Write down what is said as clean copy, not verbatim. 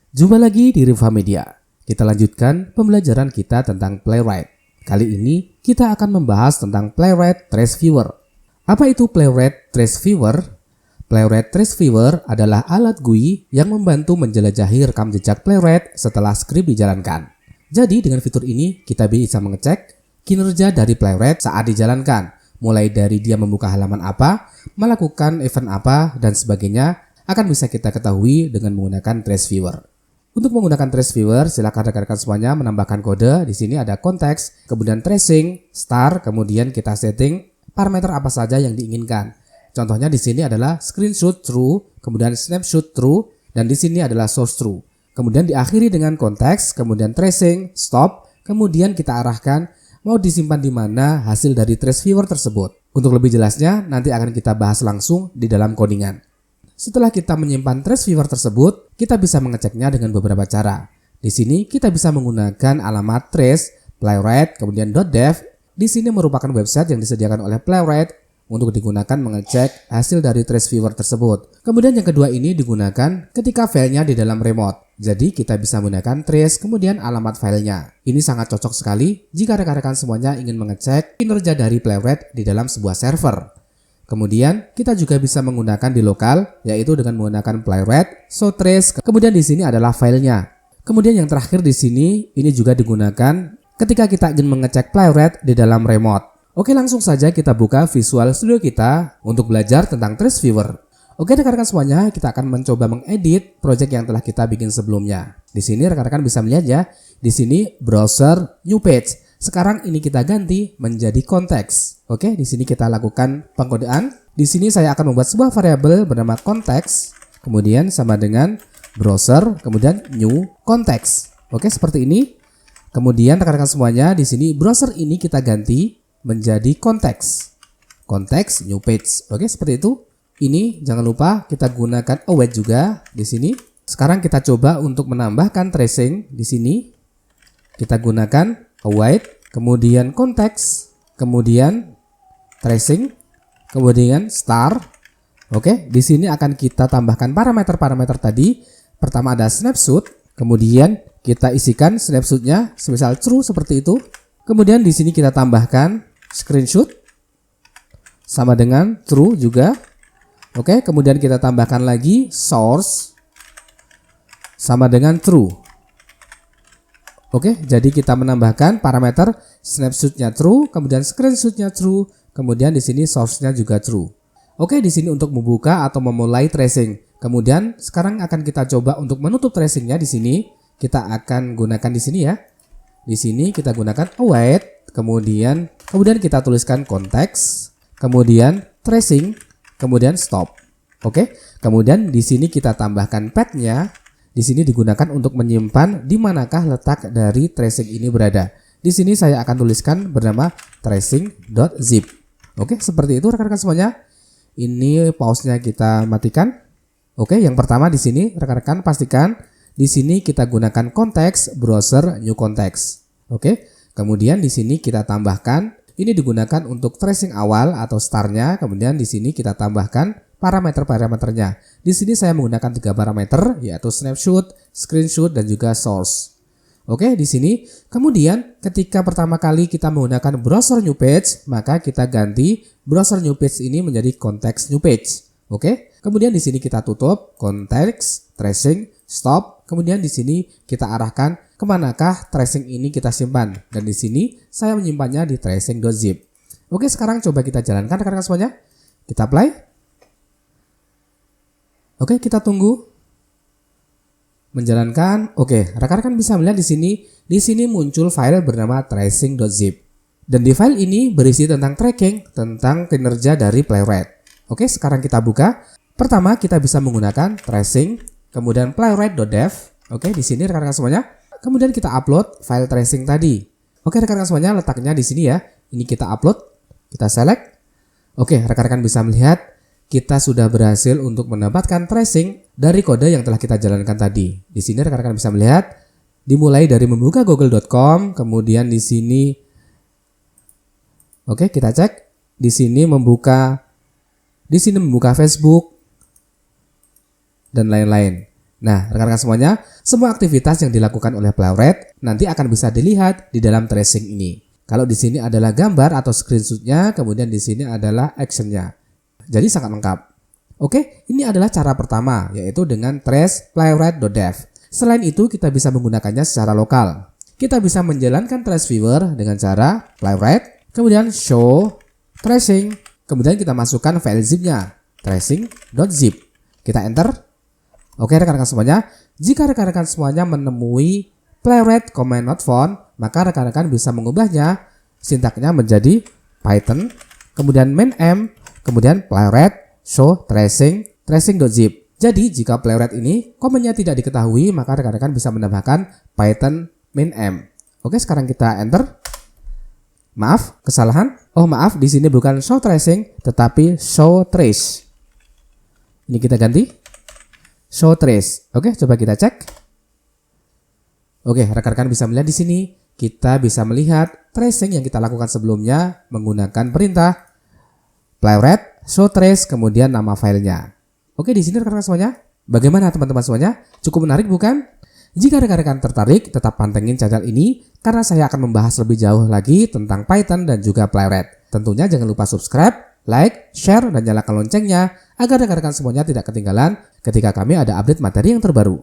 Jumpa lagi di Riva Media. Kita lanjutkan pembelajaran kita tentang Playwright. Kali ini kita akan membahas tentang Playwright Trace Viewer. Apa itu Playwright Trace Viewer? Playwright Trace Viewer adalah alat GUI yang membantu menjelajahi rekam jejak Playwright setelah skrip dijalankan. Jadi dengan fitur ini kita bisa mengecek kinerja dari Playwright saat dijalankan, mulai dari dia membuka halaman apa, melakukan event apa, dan sebagainya akan bisa kita ketahui dengan menggunakan Trace Viewer. Untuk menggunakan Trace Viewer, silakan rekan-rekan semuanya menambahkan kode. Di sini ada konteks, kemudian tracing, start, kemudian kita setting parameter apa saja yang diinginkan. Contohnya di sini adalah screenshot true, kemudian snapshot true, dan di sini adalah source true. Kemudian diakhiri dengan konteks, kemudian tracing, stop, kemudian kita arahkan mau disimpan di mana hasil dari Trace Viewer tersebut. Untuk lebih jelasnya, nanti akan kita bahas langsung di dalam codingan. Setelah kita menyimpan Trace Viewer tersebut, kita bisa mengeceknya dengan beberapa cara. Di sini kita bisa menggunakan alamat trace, playwright, kemudian .dev. Di sini merupakan website yang disediakan oleh Playwright untuk digunakan mengecek hasil dari Trace Viewer tersebut. Kemudian yang kedua ini digunakan ketika filenya di dalam remote. Jadi kita bisa menggunakan trace kemudian alamat filenya. Ini sangat cocok sekali jika rekan-rekan semuanya ingin mengecek kinerja dari Playwright di dalam sebuah server. Kemudian kita juga bisa menggunakan di lokal, yaitu dengan menggunakan Playwright, so trace, kemudian di sini adalah filenya. Kemudian yang terakhir di sini, ini juga digunakan ketika kita ingin mengecek Playwright di dalam remote. Oke, langsung saja kita buka Visual Studio kita untuk belajar tentang Trace Viewer. Oke rekan-rekan semuanya, kita akan mencoba mengedit project yang telah kita bikin sebelumnya. Di sini rekan-rekan bisa melihat ya, di sini browser new page. Sekarang ini kita ganti menjadi konteks. Oke, di sini kita lakukan pengkodean. Di sini saya akan membuat sebuah variabel bernama konteks, kemudian sama dengan browser, kemudian new konteks. Oke, seperti ini. Kemudian rekan-rekan semuanya, di sini browser ini kita ganti menjadi konteks. Konteks new page. Oke, seperti itu. Ini jangan lupa kita gunakan await juga di sini. Sekarang kita coba untuk menambahkan tracing di sini. Kita gunakan await, kemudian konteks, kemudian tracing, kemudian star. Oke, di sini akan kita tambahkan parameter-parameter tadi. Pertama ada snapshot, kemudian kita isikan snapshotnya semisal true seperti itu. Kemudian di sini kita tambahkan screenshot sama dengan true juga. Oke, kemudian kita tambahkan lagi source sama dengan true. Oke, jadi kita menambahkan parameter snapshotnya true, kemudian screenshotnya true, kemudian di sini source-nya juga true. Oke, di sini untuk membuka atau memulai tracing. Kemudian sekarang akan kita coba untuk menutup tracingnya di sini. Kita akan gunakan di sini ya. Di sini kita gunakan await, kemudian kita tuliskan konteks, kemudian tracing, kemudian stop. Oke, kemudian di sini kita tambahkan path-nya. Di sini digunakan untuk menyimpan di manakah letak dari tracing ini berada. Di sini saya akan tuliskan bernama tracing.zip. Oke, seperti itu rekan-rekan semuanya. Ini pause-nya kita matikan. Oke, yang pertama di sini rekan-rekan pastikan di sini kita gunakan konteks browser new context. Oke, kemudian di sini kita tambahkan ini digunakan untuk tracing awal atau start-nya. Kemudian di sini kita tambahkan parameter-parameternya. Di sini saya menggunakan 3 parameter yaitu snapshot, screenshot, dan juga source. Oke, di sini. Kemudian ketika pertama kali kita menggunakan browser new page, maka kita ganti browser new page ini menjadi konteks new page. Oke. Kemudian di sini kita tutup konteks, tracing, stop. Kemudian di sini kita arahkan kemanakah tracing ini kita simpan. Dan di sini saya menyimpannya di tracing.zip. Oke, sekarang coba kita jalankan rekan-rekan semuanya. Kita apply. Oke, kita tunggu menjalankan. Oke, rekan-rekan bisa melihat di sini muncul file bernama tracing.zip. Dan di file ini berisi tentang tracking, tentang kinerja dari Playwright. Oke, sekarang kita buka. Pertama, kita bisa menggunakan tracing, kemudian playwright.dev. Oke, di sini rekan-rekan semuanya. Kemudian kita upload file tracing tadi. Oke, rekan-rekan semuanya, letaknya di sini ya. Ini kita upload, kita select. Oke, rekan-rekan bisa melihat kita sudah berhasil untuk mendapatkan tracing dari kode yang telah kita jalankan tadi. Di sini rekan-rekan bisa melihat dimulai dari membuka google.com, kemudian di sini oke, kita cek. Di sini membuka Facebook dan lain-lain. Nah, rekan-rekan semuanya, semua aktivitas yang dilakukan oleh Playwright nanti akan bisa dilihat di dalam tracing ini. Kalau di sini adalah gambar atau screenshot-nya, kemudian di sini adalah action-nya. Jadi sangat lengkap. Oke, ini adalah cara pertama, yaitu dengan trace playwright.dev. Selain itu, kita bisa menggunakannya secara lokal. Kita bisa menjalankan trace viewer dengan cara playwright, kemudian show tracing, kemudian kita masukkan file zip-nya, tracing.zip. Kita enter. Oke rekan-rekan semuanya, jika rekan-rekan semuanya menemui playwright command not found, maka rekan-rekan bisa mengubahnya sintaknya menjadi Python, kemudian main m, kemudian playwright show tracing.zip. Jadi jika playwright ini komennya tidak diketahui, maka rekan-rekan bisa menambahkan Python main m. Oke, sekarang kita enter. Maaf, kesalahan. Oh maaf, di sini bukan show tracing, tetapi show trace. Ini kita ganti. Show trace. Oke, coba kita cek. Oke, rekan-rekan bisa melihat di sini. Kita bisa melihat tracing yang kita lakukan sebelumnya menggunakan perintah playwright show trace kemudian nama filenya. Oke, di sini rekan-rekan semuanya. Bagaimana teman-teman semuanya? Cukup menarik bukan? Jika rekan-rekan tertarik, tetap pantengin channel ini karena saya akan membahas lebih jauh lagi tentang Python dan juga playwright. Tentunya jangan lupa subscribe, like, share, dan nyalakan loncengnya agar rekan-rekan semuanya tidak ketinggalan ketika kami ada update materi yang terbaru.